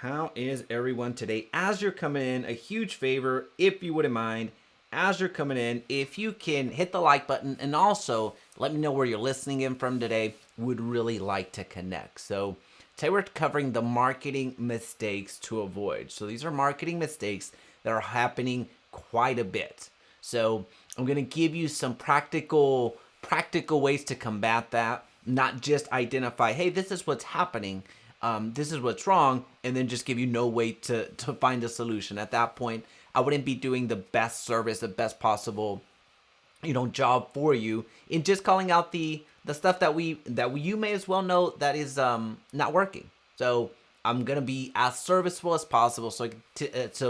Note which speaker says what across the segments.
Speaker 1: How is everyone today? As you're coming in, a huge favor, if you wouldn't mind, as you're coming in, if you can hit the like button and also let me know where you're listening in from today, would really like to connect. So today we're covering the marketing mistakes to avoid. So these are marketing mistakes that are happening quite a bit. So I'm going to give you some practical ways to combat that, not just identify, hey, this is what's happening, this is what's wrong, and then just give you no way to find a solution. At that point, I wouldn't be doing the best service, the best possible, job for you in just calling out the stuff that you may as well know that is not working. So I'm gonna be as serviceable as possible. So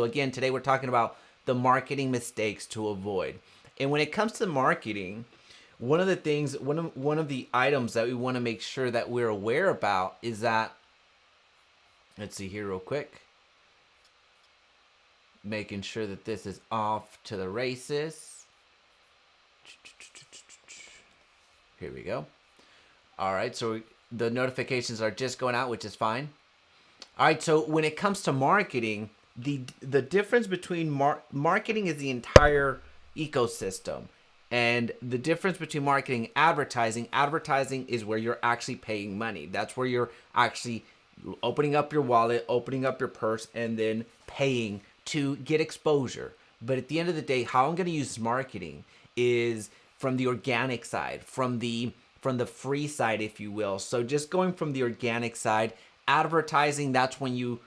Speaker 1: again, today we're talking about the marketing mistakes to avoid. And when it comes to marketing, one of the items that we want to make sure that we're aware about is that, let's see here real quick, making sure that this is off to the races. Here we go. All right, so the notifications are just going out, which is fine. All right, so when it comes to marketing, the difference between marketing is the entire ecosystem. And the difference between marketing and advertising is where you're actually paying money. That's where you're actually opening up your wallet, opening up your purse, and then paying to get exposure. But at the end of the day, how I'm going to use marketing is from the organic side, from the free side, if you will. So just going from the organic side, advertising, that's when you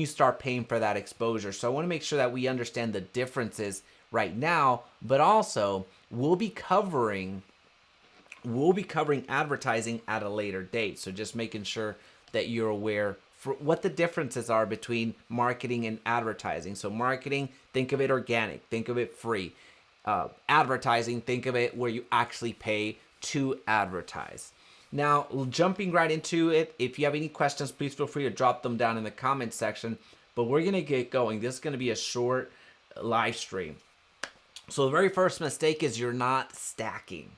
Speaker 1: start paying for that exposure. So I want to make sure that we understand the differences right now, but also we'll be covering advertising at a later date. So just making sure that you're aware for what the differences are between marketing and advertising. So marketing, think of it organic, think of it free. Advertising, think of it where you actually pay to advertise. Now, jumping right into it, if you have any questions, please feel free to drop them down in the comment section. But we're going to get going. This is going to be a short live stream. So the very first mistake is you're not stacking.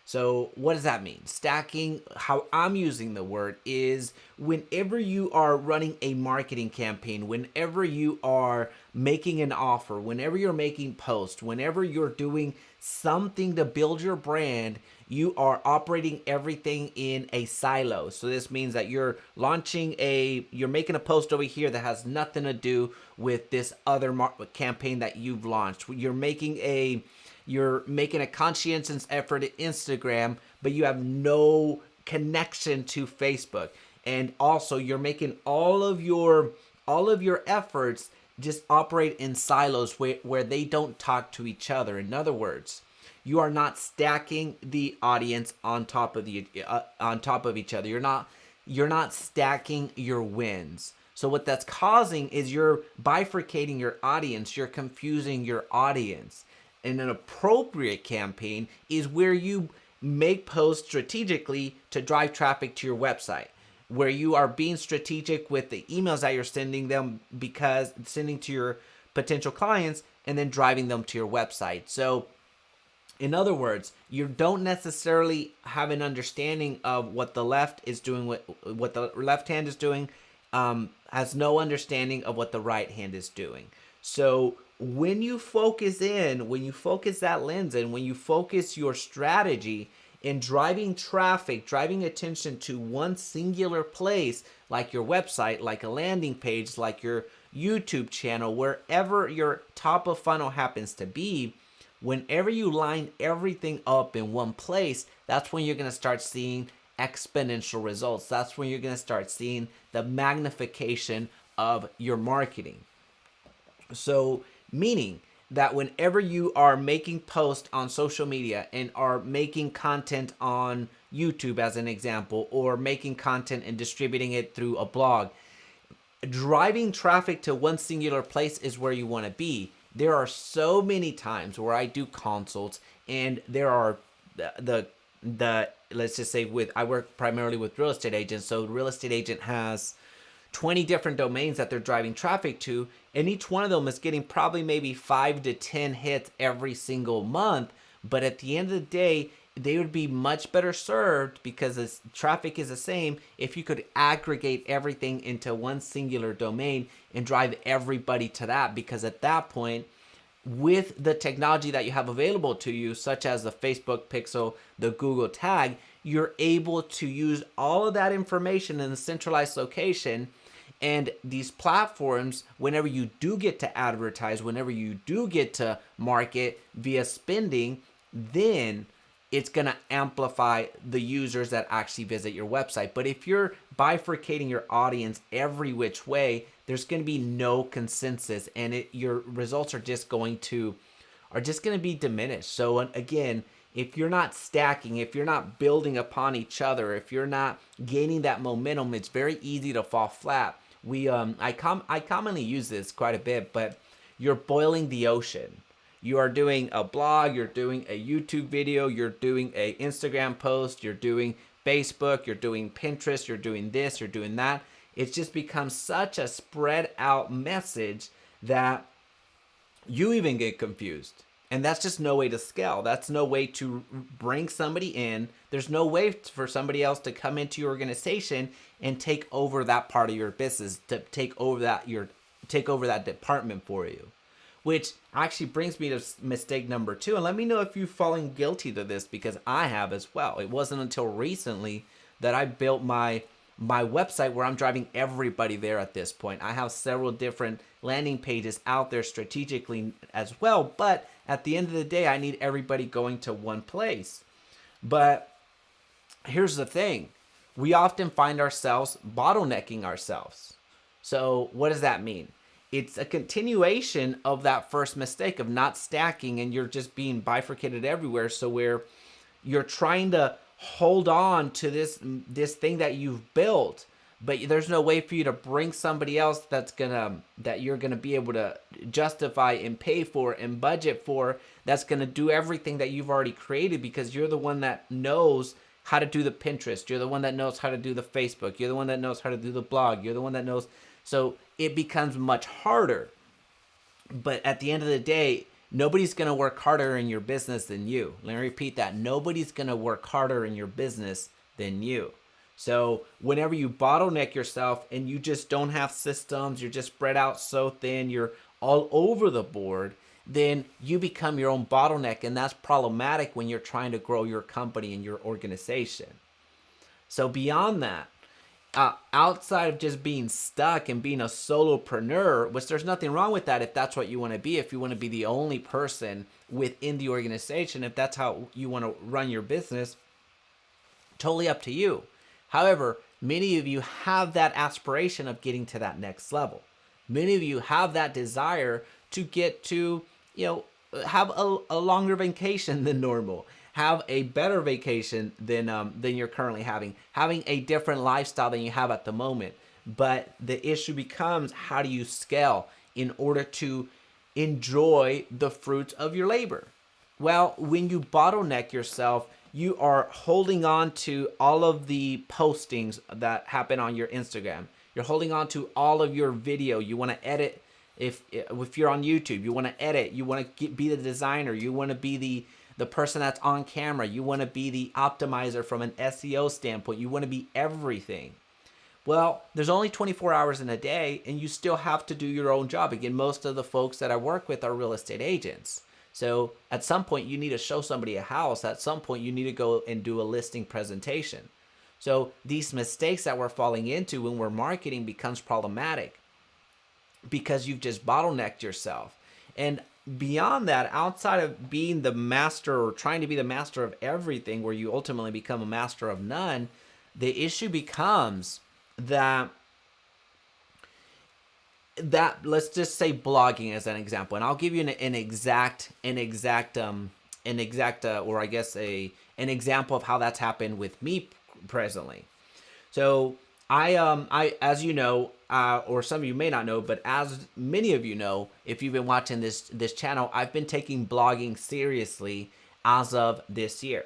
Speaker 1: So what does that mean? Stacking, how I'm using the word, is whenever you are running a marketing campaign, whenever you are making an offer, whenever you're making posts, whenever you're doing something to build your brand, you are operating everything in a silo. So this means that you're making a post over here that has nothing to do with this other campaign that you've launched. You're making a conscientious effort at Instagram, but you have no connection to Facebook. And also you're making all of your efforts just operate in silos where they don't talk to each other. In other words, you are not stacking the audience on top of each other. You're not stacking your wins. So what that's causing is you're bifurcating your audience. You're confusing your audience. And an appropriate campaign is where you make posts strategically to drive traffic to your website, where you are being strategic with the emails that you're sending to your potential clients and then driving them to your website. So in other words, you don't necessarily have an understanding of what the left is doing, what the left hand is doing, has no understanding of what the right hand is doing. So when you focus that lens in, when you focus your strategy in driving traffic, driving attention to one singular place, like your website, like a landing page, like your YouTube channel, wherever your top of funnel happens to be, whenever you line everything up in one place, that's when you're going to start seeing exponential results. That's when you're going to start seeing the magnification of your marketing. So meaning that whenever you are making posts on social media and are making content on YouTube as an example, or making content and distributing it through a blog, driving traffic to one singular place is where you want to be. There are so many times where I do consults and there are the let's just say I work primarily with real estate agents. So the real estate agent has 20 different domains that they're driving traffic to, and each one of them is getting probably maybe 5 to 10 hits every single month. But at the end of the day, they would be much better served, because this traffic is the same, if you could aggregate everything into one singular domain and drive everybody to that. Because at that point, with the technology that you have available to you, such as the Facebook pixel, the Google tag, you're able to use all of that information in a centralized location. And these platforms, whenever you do get to advertise, whenever you do get to market via spending, then it's going to amplify the users that actually visit your website. But if you're bifurcating your audience every which way, there's going to be no consensus, and your results are just going to be diminished. So again, if you're not stacking, if you're not building upon each other, if you're not gaining that momentum, it's very easy to fall flat. I commonly use this quite a bit, but you're boiling the ocean. You are doing a blog, you're doing a YouTube video, you're doing a Instagram post, you're doing Facebook, you're doing Pinterest, you're doing this, you're doing that. It's just become such a spread out message that you even get confused. And that's just no way to scale. That's no way to bring somebody in. There's no way for somebody else to come into your organization and take over that part of your business, to take over that department for you. Which actually brings me to mistake number 2. And let me know if you've fallen guilty to this, because I have as well. It wasn't until recently that I built my website where I'm driving everybody there at this point. I have several different landing pages out there strategically as well. But at the end of the day, I need everybody going to one place. But here's the thing. We often find ourselves bottlenecking ourselves. So what does that mean? It's a continuation of that first mistake of not stacking, and you're just being bifurcated everywhere. So where you're trying to hold on to this thing that you've built, but there's no way for you to bring somebody else that you're gonna be able to justify and pay for and budget for, that's gonna do everything that you've already created, because you're the one that knows how to do the Pinterest, you're the one that knows how to do the Facebook, you're the one that knows how to do the blog, you're the one that knows. So it becomes much harder. But at the end of the day, nobody's going to work harder in your business than you. Let me repeat that. Nobody's going to work harder in your business than you. So whenever you bottleneck yourself and you just don't have systems, you're just spread out so thin, you're all over the board, then you become your own bottleneck. And that's problematic when you're trying to grow your company and your organization. So beyond that, outside of just being stuck and being a solopreneur, which there's nothing wrong with that if that's what you want to be, if you want to be the only person within the organization, if that's how you want to run your business, totally up to you. However, many of you have that aspiration of getting to that next level. Many of you have that desire to get to, have a longer vacation than normal, have a better vacation than you're currently having a different lifestyle than you have at the moment. But the issue becomes, how do you scale in order to enjoy the fruits of your labor? Well, when you bottleneck yourself, you are holding on to all of the postings that happen on your Instagram. You're holding on to all of your video. You want to edit. If you're on YouTube, you want to edit. You want to be the designer. You want to be the person that's on camera. You want to be the optimizer from an SEO standpoint. You want to be everything. Well, there's only 24 hours in a day, and you still have to do your own job. Again, most of the folks that I work with are real estate agents. So at some point, you need to show somebody a house. At some point, you need to go and do a listing presentation. So these mistakes that we're falling into when we're marketing becomes problematic because you've just bottlenecked yourself. And beyond that, outside of being the master or trying to be the master of everything, where you ultimately become a master of none, the issue becomes that let's just say blogging as an example, and I'll give you an example of how that's happened with me presently. So I as you know, or some of you may not know, but as many of you know, if you've been watching this channel, I've been taking blogging seriously as of this year.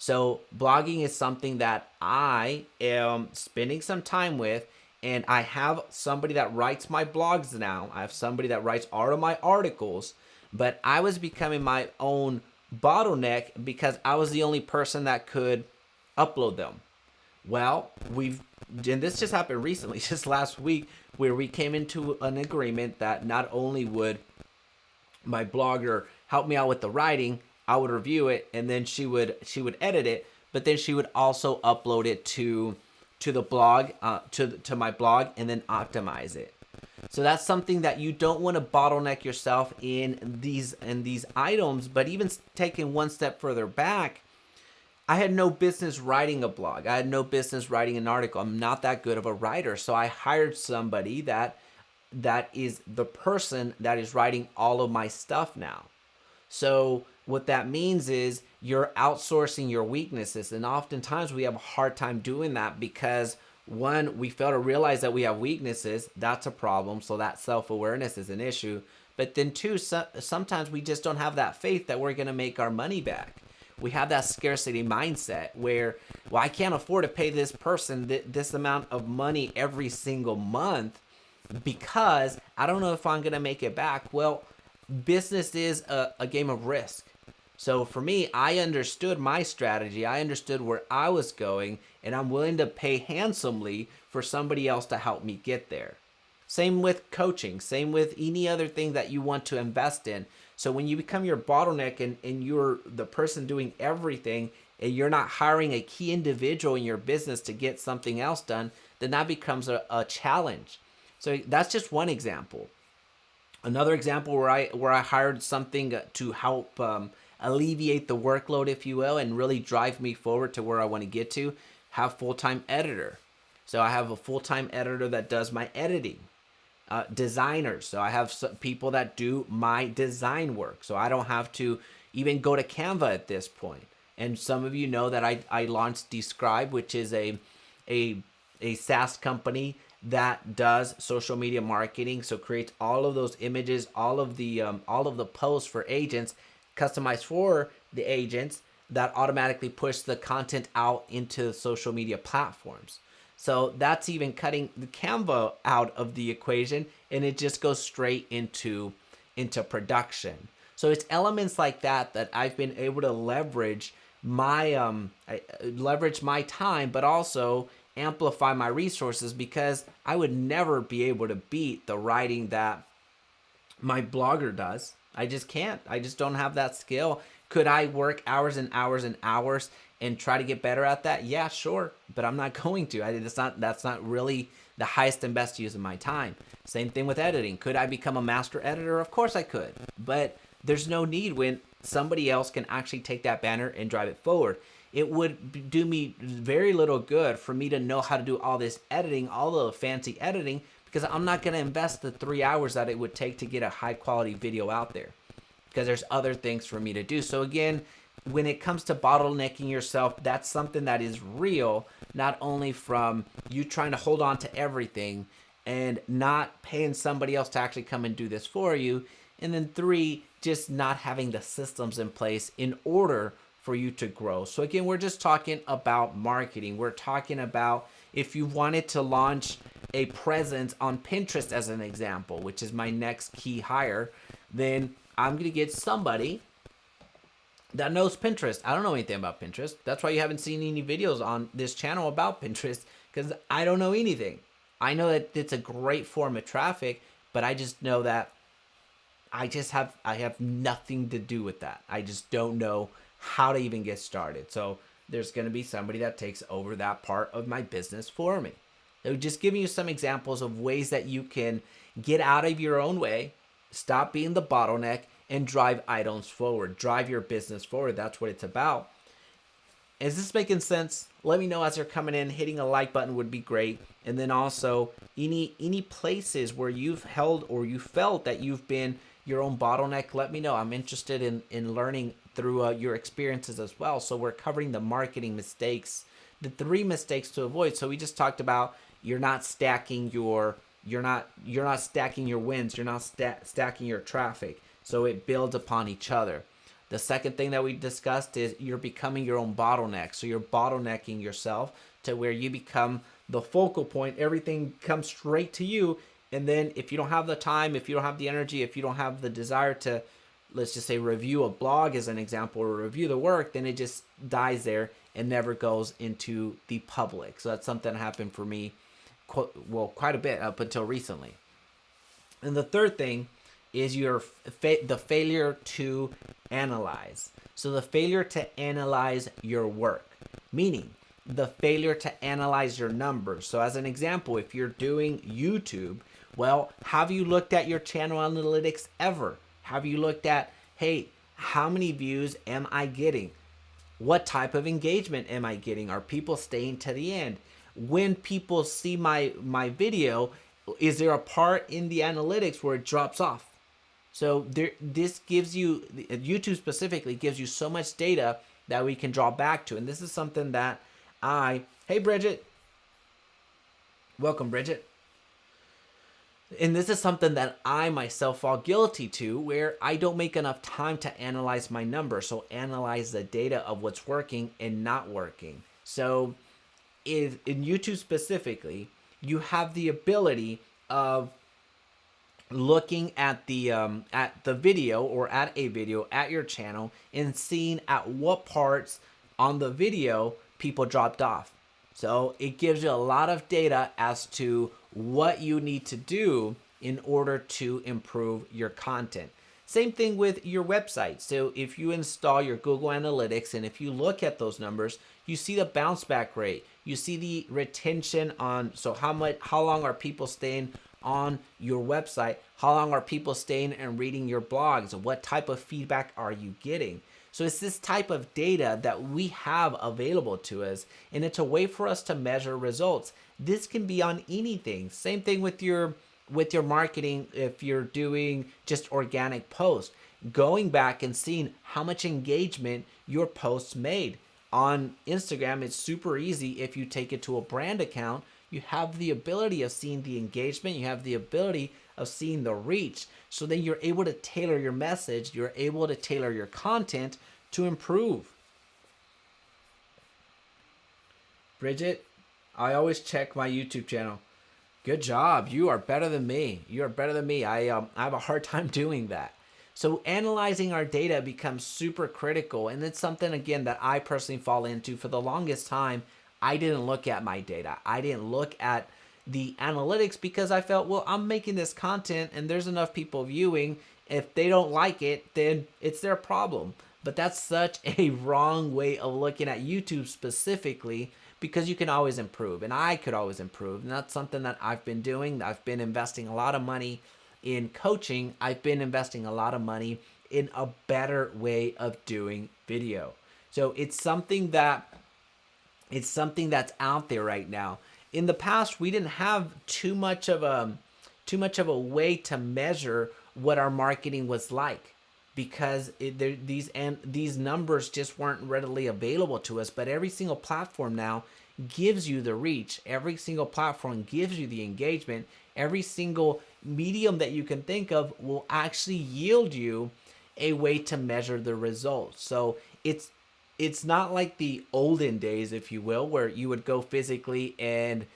Speaker 1: So blogging is something that I am spending some time with, and I have somebody that writes my blogs now. I have somebody that writes all of my articles, but I was becoming my own bottleneck because I was the only person that could upload them. Well, and this just happened recently, just last week, where we came into an agreement that not only would my blogger help me out with the writing, I would review it, and then she would edit it, but then she would also upload it to the blog, to my blog, and then optimize it. So that's something that you don't want to bottleneck yourself in these items. But even taking one step further back, I had no business writing a blog. I had no business writing an article. I'm not that good of a writer. So I hired somebody that is the person that is writing all of my stuff now. So what that means is you're outsourcing your weaknesses. And oftentimes we have a hard time doing that because one, we fail to realize that we have weaknesses. That's a problem. So that self-awareness is an issue. But then two, sometimes we just don't have that faith that we're going to make our money back. We have that scarcity mindset where, well, I can't afford to pay this person this amount of money every single month because I don't know if I'm going to make it back. Well, business is a game of risk. So for me, I understood my strategy. I understood where I was going, and I'm willing to pay handsomely for somebody else to help me get there. Same with coaching, same with any other thing that you want to invest in. So when you become your bottleneck and you're the person doing everything and you're not hiring a key individual in your business to get something else done, then that becomes a challenge. So that's just one example. Another example where I hired something to help alleviate the workload, if you will, and really drive me forward to where I want to get to, have full-time editor. So I have a full-time editor that does my editing. Designers. So I have people that do my design work. So I don't have to even go to Canva at this point. And some of you know that I launched Describe, which is a SaaS company that does social media marketing. So creates all of those images, all of the posts for agents, customized for the agents that automatically push the content out into social media platforms. So that's even cutting the Canva out of the equation, and it just goes straight into production. So it's elements like that I've been able to leverage my time, but also amplify my resources because I would never be able to beat the writing that my blogger does. I just can't. I just don't have that skill. Could I work hours and hours and hours and try to get better at that? Yeah, sure, but I'm not going to. That's not really the highest and best use of my time. Same thing with editing. Could I become a master editor? Of course I could, but there's no need when somebody else can actually take that banner and drive it forward. It would do me very little good for me to know how to do all this editing, all the fancy editing, because I'm not going to invest the 3 hours that it would take to get a high quality video out there, because there's other things for me to do. So again, when it comes to bottlenecking yourself, that's something that is real, not only from you trying to hold on to everything and not paying somebody else to actually come and do this for you. And then 3, just not having the systems in place in order for you to grow. So again, we're just talking about marketing. We're talking about if you wanted to launch a presence on Pinterest as an example, which is my next key hire, then I'm going to get somebody that knows Pinterest. I don't know anything about Pinterest. That's why you haven't seen any videos on this channel about Pinterest, because I don't know anything. I know that it's a great form of traffic, but I just know that I have nothing to do with that. I just don't know how to even get started. So there's going to be somebody that takes over that part of my business for me. So just giving you some examples of ways that you can get out of your own way, stop being the bottleneck, and drive items forward, drive your business forward. That's what it's about. Is this making sense? Let me know as you're coming in. Hitting a like button would be great. And then also any places where you've held or you felt that you've been your own bottleneck, let me know. I'm interested in learning through your experiences as well. So we're covering the marketing mistakes, the 3 mistakes to avoid. So we just talked about you're not stacking your stacking your wins. You're not stacking your traffic. So it builds upon each other. The second thing that we discussed is you're becoming your own bottleneck. So you're bottlenecking yourself to where you become the focal point. Everything comes straight to you. And then if you don't have the time, if you don't have the energy, if you don't have the desire to let's just say review a blog as an example, or review the work, then it just dies there and never goes into the public. So that's something that happened for me quite a bit up until recently. And the third thing is the failure to analyze. So the failure to analyze your work, meaning the failure to analyze your numbers. So as an example, if you're doing YouTube, well, have you looked at your channel analytics ever? Have you looked at, hey, how many views am I getting? What type of engagement am I getting? Are people staying to the end? When people see my video, is there a part in the analytics where it drops off? So this gives you, YouTube specifically gives you so much data that we can draw back to. And this is something that hey Bridget, welcome Bridget. And this is something that I myself fall guilty to, where I don't make enough time to analyze my numbers. So analyze the data of what's working and not working. So in YouTube specifically, you have the ability of looking at the video, or at a video at your channel, and seeing at what parts on the video people dropped off. So it gives you a lot of data as to what you need to do in order to improve your content. Same thing with your website. So if you install your Google Analytics, and if you look at those numbers, you see the bounce back rate, you see the retention on, so how long are people staying on your website, how long are people staying and reading your blogs, what type of feedback are you getting? So it's this type of data that we have available to us, and it's a way for us to measure results. This can be on anything. Same thing with your marketing. If you're doing just organic posts, going back and seeing how much engagement your posts made. On Instagram, it's super easy. If you take it to a brand account, you have the ability of seeing the engagement, you have the ability of seeing the reach. So then you're able to tailor your message, you're able to tailor your content to improve. Bridget, I always check my YouTube channel. Good job. You are better than me. You are better than me. I have a hard time doing that. So analyzing our data becomes super critical. And it's something, again, that I personally fall into. For the longest time, I didn't look at my data. I didn't look at the analytics because I felt, well, I'm making this content and there's enough people viewing. If they don't like it, then it's their problem. But that's such a wrong way of looking at YouTube specifically, because you can always improve, and I could always improve. And that's something that I've been doing. I've been investing a lot of money in coaching. I've been investing a lot of money in a better way of doing video. So it's something that's out there right now. In the past, we didn't have too much of a way to measure what our marketing was like, because these numbers just weren't readily available to us. But every single platform now gives you the reach. Every single platform gives you the engagement. Every single medium that you can think of will actually yield you a way to measure the results. So it's not like the olden days, if you will, where you would go physically and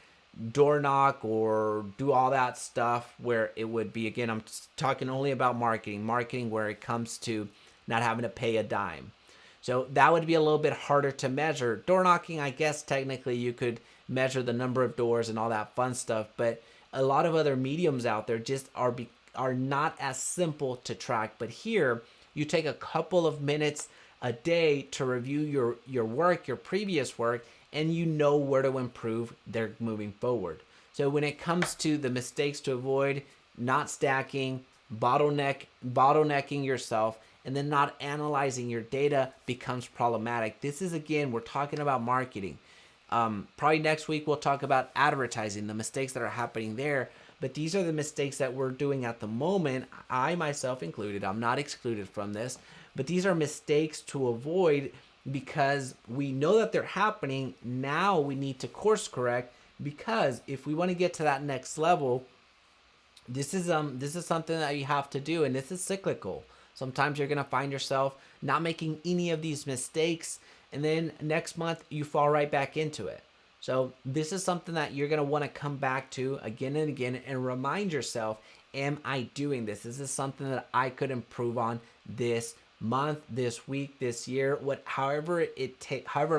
Speaker 1: door knock or do all that stuff, where it would be, again, I'm talking only about marketing where it comes to not having to pay a dime. So that would be a little bit harder to measure. Door knocking, I guess technically you could measure the number of doors and all that fun stuff, but a lot of other mediums out there just are not as simple to track. But here, you take a couple of minutes a day to review your work, your previous work, and you know where to improve there moving forward. So when it comes to the mistakes to avoid, not stacking, bottlenecking yourself, and then not analyzing your data becomes problematic. This is, again, we're talking about marketing. Probably next week we'll talk about advertising, the mistakes that are happening there. But these are the mistakes that we're doing at the moment, I myself included. I'm not excluded from this. But these are mistakes to avoid, because we know that they're happening. Now we need to course correct, because if we want to get to that next level, this is something that you have to do, and this is cyclical. Sometimes you're going to find yourself not making any of these mistakes, and then next month you fall right back into it. So this is something that you're going to want to come back to again and again and remind yourself, am I doing this? This is something that I could improve on this month, this week, this year, however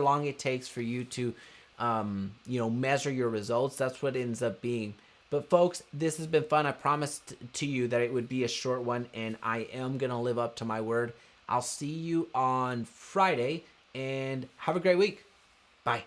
Speaker 1: long it takes for you to measure your results. That's what it ends up being. But folks, this has been fun. I promised to you that it would be a short one, and I am gonna live up to my word. I'll see you on Friday, and have a great week. Bye.